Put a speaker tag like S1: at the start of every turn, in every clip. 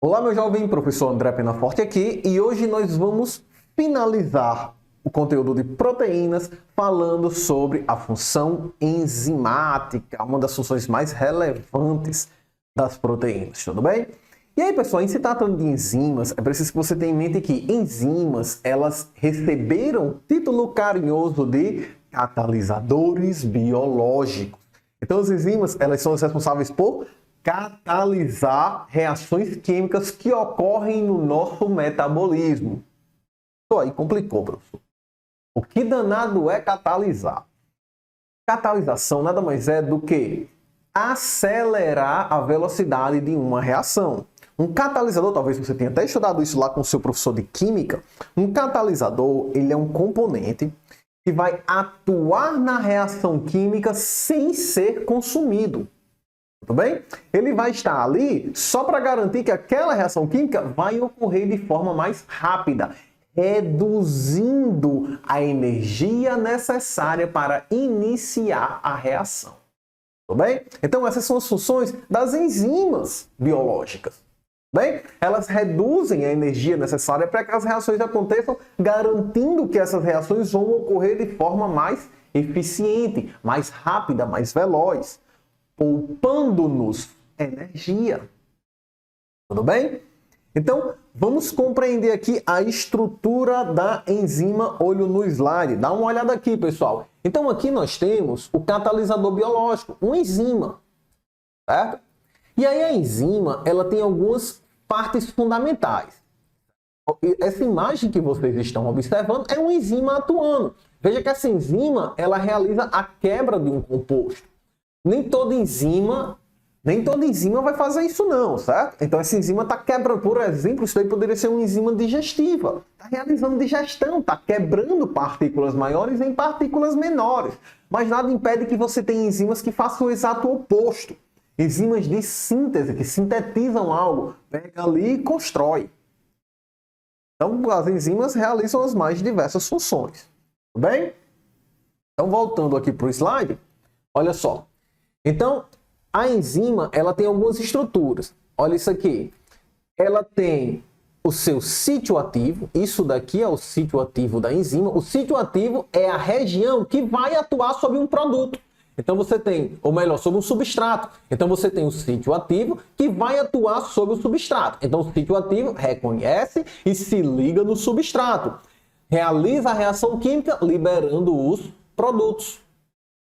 S1: Olá, meu jovem, professor André Penaforte aqui, e hoje nós vamos finalizar o conteúdo de proteínas falando sobre a função enzimática, uma das funções mais relevantes das proteínas, tudo bem? E aí, pessoal, em se tratando de enzimas, é preciso que você tenha em mente que enzimas, elas receberam o título carinhoso de catalisadores biológicos. Então, as enzimas, elas são as responsáveis por catalisar reações químicas que ocorrem no nosso metabolismo. Isso aí complicou, professor. O que danado é catalisar? Catalisação nada mais é do que acelerar a velocidade de uma reação. Um catalisador, talvez você tenha até estudado isso lá com o seu professor de química, um catalisador, ele é um componente que vai atuar na reação química sem ser consumido. Tudo bem? Ele vai estar ali só para garantir que aquela reação química vai ocorrer de forma mais rápida, reduzindo a energia necessária para iniciar a reação. Tudo bem? Então essas são as funções das enzimas biológicas. Bem, elas reduzem a energia necessária para que as reações aconteçam, garantindo que essas reações vão ocorrer de forma mais eficiente, mais rápida, mais veloz, poupando-nos energia. Tudo bem? Então, vamos compreender aqui a estrutura da enzima olho no slide. Dá uma olhada aqui, pessoal. Então, aqui nós temos o catalisador biológico, uma enzima, certo? E aí a enzima, ela tem algumas partes fundamentais. Essa imagem que vocês estão observando é uma enzima atuando. Veja que essa enzima, ela realiza a quebra de um composto. Nem toda enzima vai fazer isso não, certo? Então essa enzima está quebrando, por exemplo, isso daí poderia ser uma enzima digestiva. Está realizando digestão, está quebrando partículas maiores em partículas menores. Mas nada impede que você tenha enzimas que façam o exato oposto. Enzimas de síntese, que sintetizam algo, pega ali e constrói. Então as enzimas realizam as mais diversas funções. Tudo bem? Então voltando aqui para o slide, olha só. Então, a enzima, ela tem algumas estruturas. Olha isso aqui. Ela tem o seu sítio ativo. Isso daqui é o sítio ativo da enzima. O sítio ativo é a região que vai atuar sobre um produto. Então, você tem, ou melhor, sobre um substrato. Então, você tem o sítio ativo que vai atuar sobre o substrato. Então, o sítio ativo reconhece e se liga no substrato. Realiza a reação química liberando os produtos.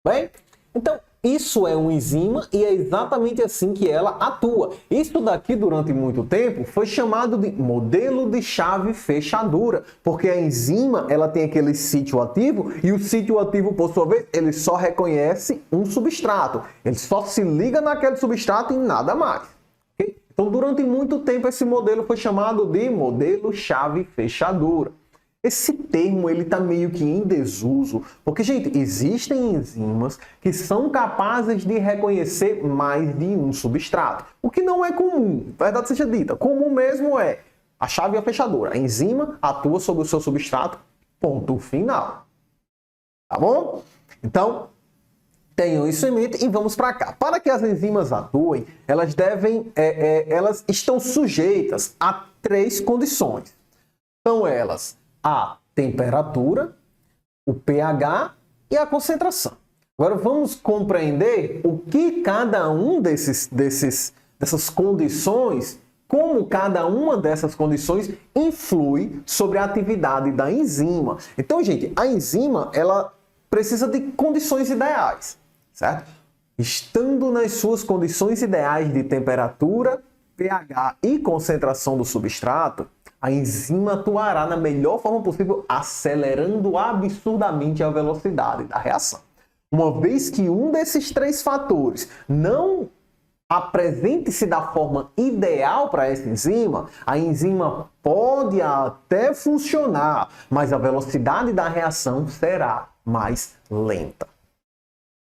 S1: Bem? Então, isso é uma enzima e é exatamente assim que ela atua. Isso daqui, durante muito tempo, foi chamado de modelo de chave fechadura, porque a enzima, ela tem aquele sítio ativo e o sítio ativo, por sua vez, ele só reconhece um substrato. Ele só se liga naquele substrato e nada mais. Okay? Então, durante muito tempo, esse modelo foi chamado de modelo chave fechadura. Esse termo ele está meio que em desuso, porque, gente, existem enzimas que são capazes de reconhecer mais de um substrato, o que não é comum, verdade seja dita. Comum mesmo é a chave e a fechadura. A enzima atua sobre o seu substrato, ponto final. Tá bom? Então, tenham isso em mente e vamos para cá. Para que as enzimas atuem, elas estão sujeitas a 3 condições. São elas a temperatura, o pH e a concentração. Agora vamos compreender o que cada um dessas condições, como cada uma dessas condições influi sobre a atividade da enzima. Então, gente, a enzima, ela precisa de condições ideais, certo? Estando nas suas condições ideais de temperatura, pH e concentração do substrato, a enzima atuará na melhor forma possível, acelerando absurdamente a velocidade da reação. Uma vez que um desses 3 fatores não apresente-se da forma ideal para essa enzima, a enzima pode até funcionar, mas a velocidade da reação será mais lenta.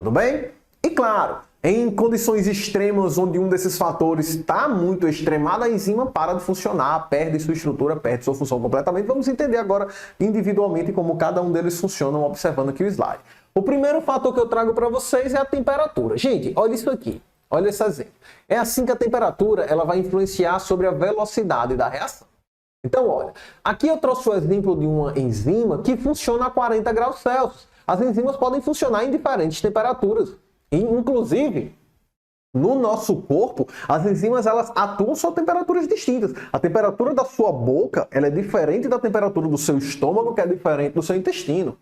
S1: Tudo bem? E claro, em condições extremas, onde um desses fatores está muito extremado, a enzima para de funcionar, perde sua estrutura, perde sua função completamente. Vamos entender agora individualmente como cada um deles funciona, observando aqui o slide. O primeiro fator que eu trago para vocês é a temperatura. Gente, olha isso aqui. Olha esse exemplo. É assim que a temperatura ela vai influenciar sobre a velocidade da reação. Então, olha, aqui eu trouxe o exemplo de uma enzima que funciona a 40 graus Celsius. As enzimas podem funcionar em diferentes temperaturas. E, inclusive, no nosso corpo, as enzimas elas atuam só a temperaturas distintas. A temperatura da sua boca ela é diferente da temperatura do seu estômago, que é diferente do seu intestino.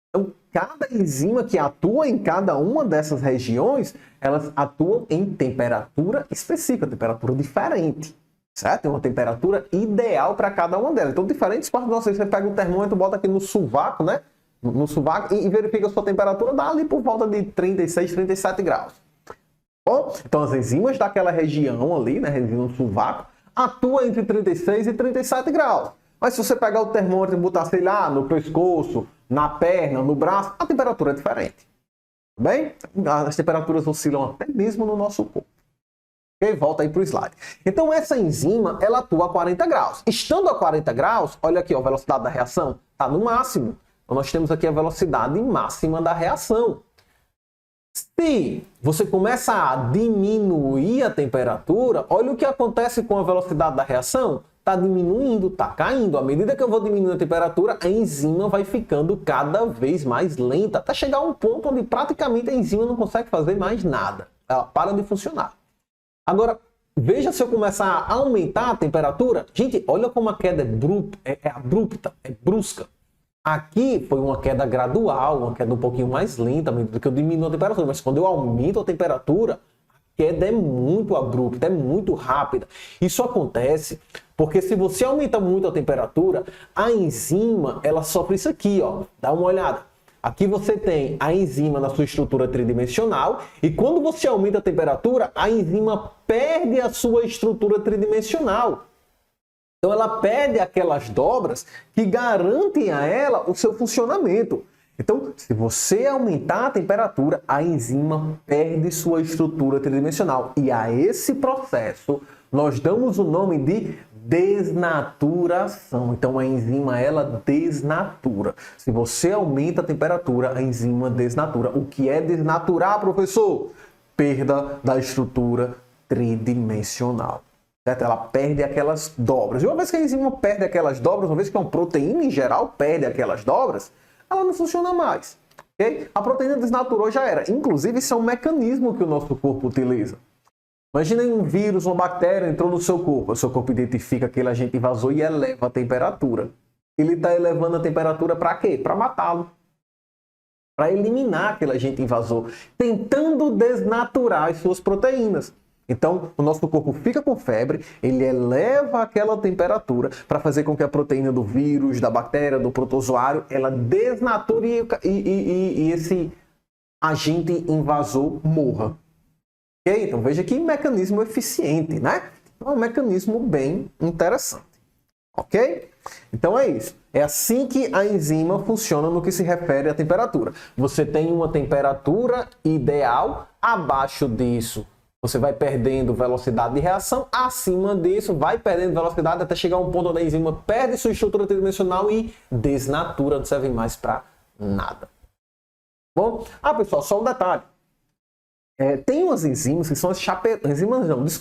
S1: Então, cada enzima que atua em cada uma dessas regiões, elas atuam em temperatura específica, temperatura diferente. Certo? Tem uma temperatura ideal para cada uma delas. Então, diferentes partes do nosso corpo, você pega o termômetro, bota aqui no sovaco, né? No sovaco e verifica a sua temperatura, dá ali por volta de 36, 37 graus. Bom, então as enzimas daquela região ali, né, região do sovaco, atuam entre 36 e 37 graus. Mas se você pegar o termômetro e botar, sei lá, no pescoço, na perna, no braço, a temperatura é diferente. Tudo bem? As temperaturas oscilam até mesmo no nosso corpo. Ok? Volta aí para o slide. Então essa enzima, ela atua a 40 graus. Estando a 40 graus, olha aqui, ó, a velocidade da reação está no máximo. Então nós temos aqui a velocidade máxima da reação. Se você começa a diminuir a temperatura, olha o que acontece com a velocidade da reação. Está diminuindo, está caindo. À medida que eu vou diminuindo a temperatura, a enzima vai ficando cada vez mais lenta, até chegar a um ponto onde praticamente a enzima não consegue fazer mais nada. Ela para de funcionar. Agora, veja se eu começar a aumentar a temperatura. Gente, olha como a queda é abrupta, é brusca. Aqui foi uma queda gradual, uma queda um pouquinho mais lenta, à medida que eu diminuo a temperatura. Mas quando eu aumento a temperatura, a queda é muito abrupta, é muito rápida. Isso acontece porque se você aumenta muito a temperatura, a enzima, ela sofre isso aqui, ó. Dá uma olhada. Aqui você tem a enzima na sua estrutura tridimensional e quando você aumenta a temperatura, a enzima perde a sua estrutura tridimensional. Então ela perde aquelas dobras que garantem a ela o seu funcionamento. Então, se você aumentar a temperatura, a enzima perde sua estrutura tridimensional. E a esse processo nós damos o nome de desnaturação. Então a enzima ela desnatura. Se você aumenta a temperatura, a enzima desnatura. O que é desnaturar, professor? Perda da estrutura tridimensional. Certo? Ela perde aquelas dobras. E uma vez que a enzima perde aquelas dobras, uma vez que uma proteína em geral perde aquelas dobras, ela não funciona mais. Okay? A proteína desnaturou, já era. Inclusive, isso é um mecanismo que o nosso corpo utiliza. Imagina um vírus, uma bactéria entrou no seu corpo. O seu corpo identifica aquele agente invasor e eleva a temperatura. Ele está elevando a temperatura para quê? Para matá-lo. Para eliminar aquele agente invasor. Tentando desnaturar as suas proteínas. Então, o nosso corpo fica com febre, ele eleva aquela temperatura para fazer com que a proteína do vírus, da bactéria, do protozoário, ela desnature e esse agente invasor morra. Ok? Então, veja que mecanismo eficiente, né? É um mecanismo bem interessante. Ok? Então é isso. É assim que a enzima funciona no que se refere à temperatura. Você tem uma temperatura ideal, abaixo disso você vai perdendo velocidade de reação, acima disso vai perdendo velocidade até chegar a um ponto onde a enzima perde sua estrutura tridimensional e desnatura, não serve mais para nada. Bom, pessoal, só um detalhe. Tem umas enzimas que são as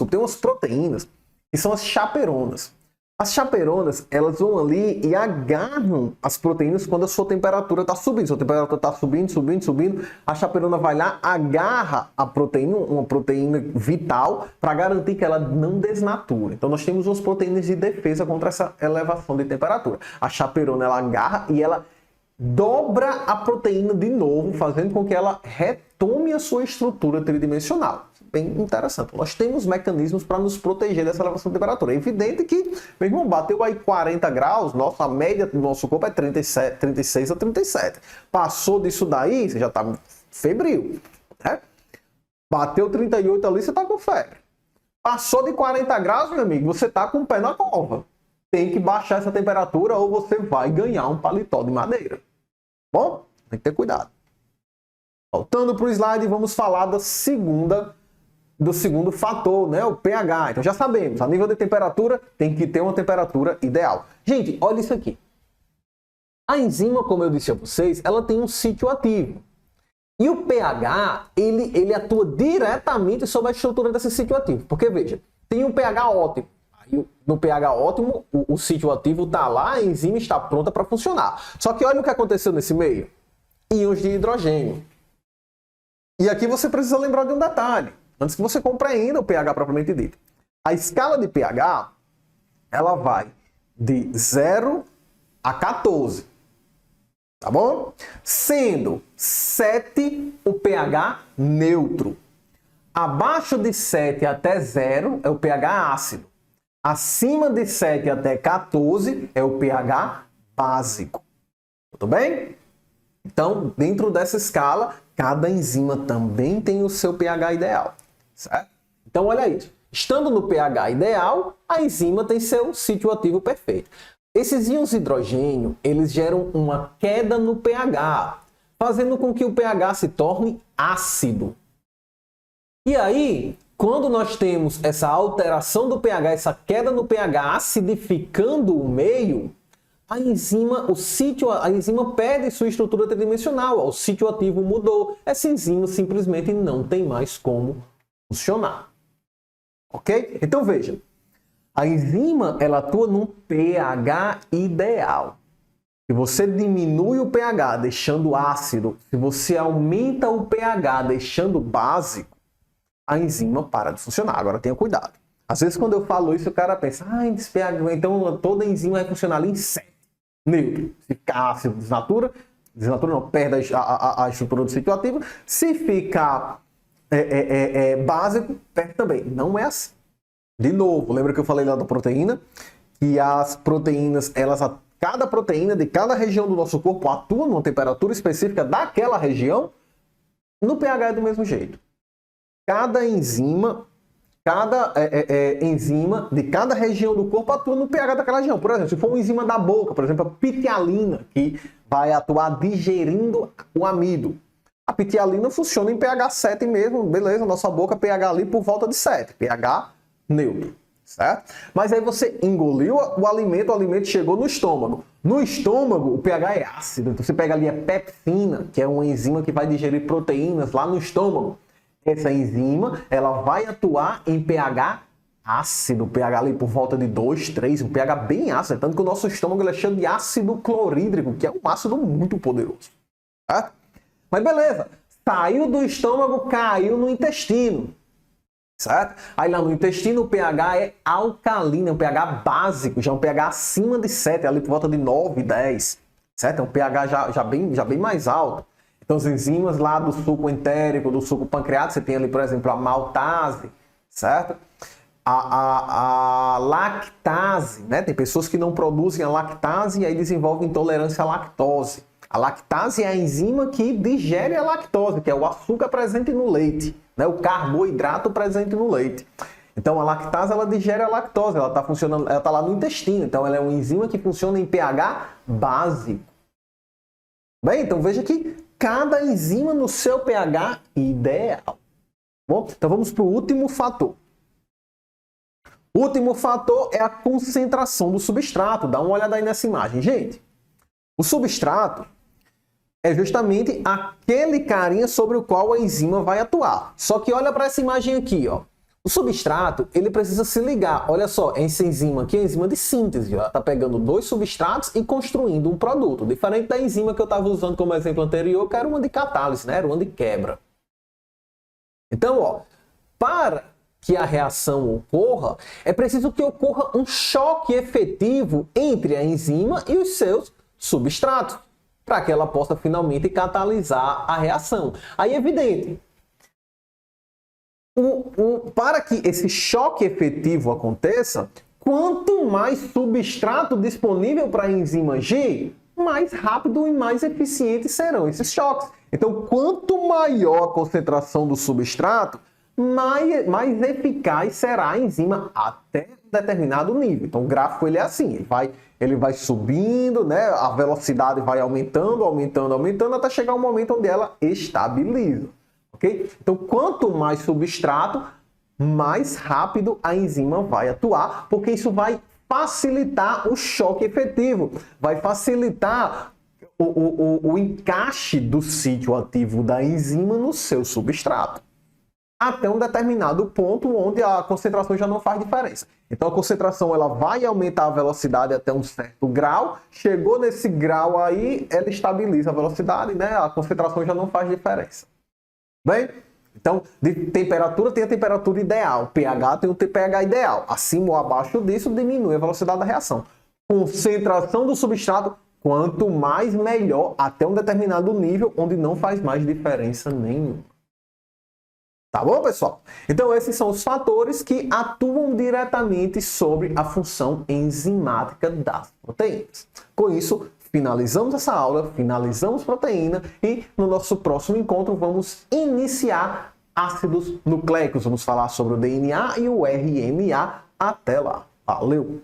S1: tem umas proteínas que são as chaperonas. As chaperonas, elas vão ali e agarram as proteínas quando a sua temperatura está subindo. Sua temperatura está subindo, a chaperona vai lá, agarra a proteína, uma proteína vital, para garantir que ela não desnature. Então nós temos umas proteínas de defesa contra essa elevação de temperatura. A chaperona, ela agarra e ela dobra a proteína de novo, fazendo com que ela retome a sua estrutura tridimensional. Bem interessante. Nós temos mecanismos para nos proteger dessa elevação de temperatura. É evidente que, meu irmão, bateu aí 40 graus, a média do nosso corpo é 36 a 37. Passou disso daí, você já está febril. Né? Bateu 38 ali, você está com febre. Passou de 40 graus, meu amigo, você está com o pé na cova. Tem que baixar essa temperatura ou você vai ganhar um paletó de madeira. Bom, tem que ter cuidado. Voltando para o slide, vamos falar do segundo fator, né? O pH. Então já sabemos, a nível de temperatura tem que ter uma temperatura ideal. Gente, olha isso aqui. A enzima, como eu disse a vocês, ela tem um sítio ativo. E o pH, ele atua diretamente sobre a estrutura desse sítio ativo. Porque, veja, tem um pH ótimo. Aí, no pH ótimo, o sítio ativo está lá, a enzima está pronta para funcionar. Só que olha o que aconteceu nesse meio. Íons de hidrogênio. E aqui você precisa lembrar de um detalhe, antes que você compreenda o pH propriamente dito. A escala de pH, ela vai de 0 a 14. Tá bom? Sendo 7 o pH neutro. Abaixo de 7 até 0 é o pH ácido. Acima de 7 até 14 é o pH básico. Tudo bem? Então, dentro dessa escala, cada enzima também tem o seu pH ideal. Certo? Então, olha isso. Estando no pH ideal, a enzima tem seu sítio ativo perfeito. Esses íons de hidrogênio, eles geram uma queda no pH, fazendo com que o pH se torne ácido. E aí, quando nós temos essa alteração do pH, essa queda no pH acidificando o meio, a enzima perde sua estrutura tridimensional, o sítio ativo mudou, essa enzima simplesmente não tem mais como funcionar. Ok? Então veja, a enzima ela atua num pH ideal. Se você diminui o pH deixando ácido, se você aumenta o pH deixando básico, a enzima para de funcionar. Agora tenha cuidado. Às vezes quando eu falo isso, o cara pensa, esse pH, então toda enzima vai funcionar ali em 7. Neutro. Se ficar ácido, desnatura não, perde a estrutura do sítio ativo. Se ficar básico, perde também. Não é assim. De novo, lembra que eu falei lá da proteína? Que as proteínas, cada proteína de cada região do nosso corpo atua numa temperatura específica daquela região, no pH é do mesmo jeito. Cada enzima de cada região do corpo atua no pH daquela região. Por exemplo, se for uma enzima da boca, por exemplo, a pitialina, que vai atuar digerindo o amido. A pitialina funciona em pH 7 mesmo, beleza, nossa boca pH ali por volta de 7, pH neutro, certo? Mas aí você engoliu o alimento chegou no estômago. No estômago, o pH é ácido, então você pega ali a pepsina, que é uma enzima que vai digerir proteínas lá no estômago. Essa enzima, ela vai atuar em pH ácido, pH ali por volta de 2, 3, um pH bem ácido, tanto que o nosso estômago ele é cheio de ácido clorídrico, que é um ácido muito poderoso. Certo? Mas beleza, saiu do estômago, caiu no intestino. Certo? Aí lá no intestino o pH é alcalino, é um pH básico, já é um pH acima de 7, ali por volta de 9, 10. Certo? É um pH já bem mais alto. Então as enzimas lá do suco entérico, do suco pancreático, você tem ali, por exemplo, a maltase, certo? A lactase, né? Tem pessoas que não produzem a lactase e aí desenvolvem intolerância à lactose. A lactase é a enzima que digere a lactose, que é o açúcar presente no leite, né? O carboidrato presente no leite. Então a lactase ela digere a lactose, ela está funcionando, ela está lá no intestino, então ela é uma enzima que funciona em pH básico. Bem, então veja que cada enzima no seu pH ideal. Bom, então vamos para o último fator. O último fator é a concentração do substrato. Dá uma olhada aí nessa imagem, gente. O substrato é justamente aquele carinha sobre o qual a enzima vai atuar. Só que olha para essa imagem aqui, ó. O substrato, ele precisa se ligar. Olha só, essa enzima aqui é a enzima de síntese. Ela está pegando dois substratos e construindo um produto. Diferente da enzima que eu estava usando como exemplo anterior, que era uma de catálise, né? Era uma de quebra. Então, ó, para que a reação ocorra, é preciso que ocorra um choque efetivo entre a enzima e os seus substratos, para que ela possa finalmente catalisar a reação. Aí é evidente, para que esse choque efetivo aconteça, quanto mais substrato disponível para a enzima agir, mais rápido e mais eficientes serão esses choques. Então, quanto maior a concentração do substrato, mais eficaz será a enzima até um determinado nível. Então, o gráfico ele é assim, ele vai subindo, né? A velocidade vai aumentando, até chegar um momento onde ela estabiliza. Okay? Então, quanto mais substrato, mais rápido a enzima vai atuar, porque isso vai facilitar o choque efetivo, vai facilitar o encaixe do sítio ativo da enzima no seu substrato, até um determinado ponto onde a concentração já não faz diferença. Então a concentração ela vai aumentar a velocidade até um certo grau, chegou nesse grau aí, ela estabiliza a velocidade, né? A concentração já não faz diferença. Bem, então de temperatura tem a temperatura ideal, pH tem o pH ideal, acima ou abaixo disso diminui a velocidade da reação. Concentração do substrato, quanto mais melhor, até um determinado nível onde não faz mais diferença nenhuma. Tá bom, pessoal? Então, esses são os fatores que atuam diretamente sobre a função enzimática das proteínas. Com isso, finalizamos essa aula, finalizamos proteína e no nosso próximo encontro vamos iniciar ácidos nucleicos. Vamos falar sobre o DNA e o RNA. Até lá. Valeu!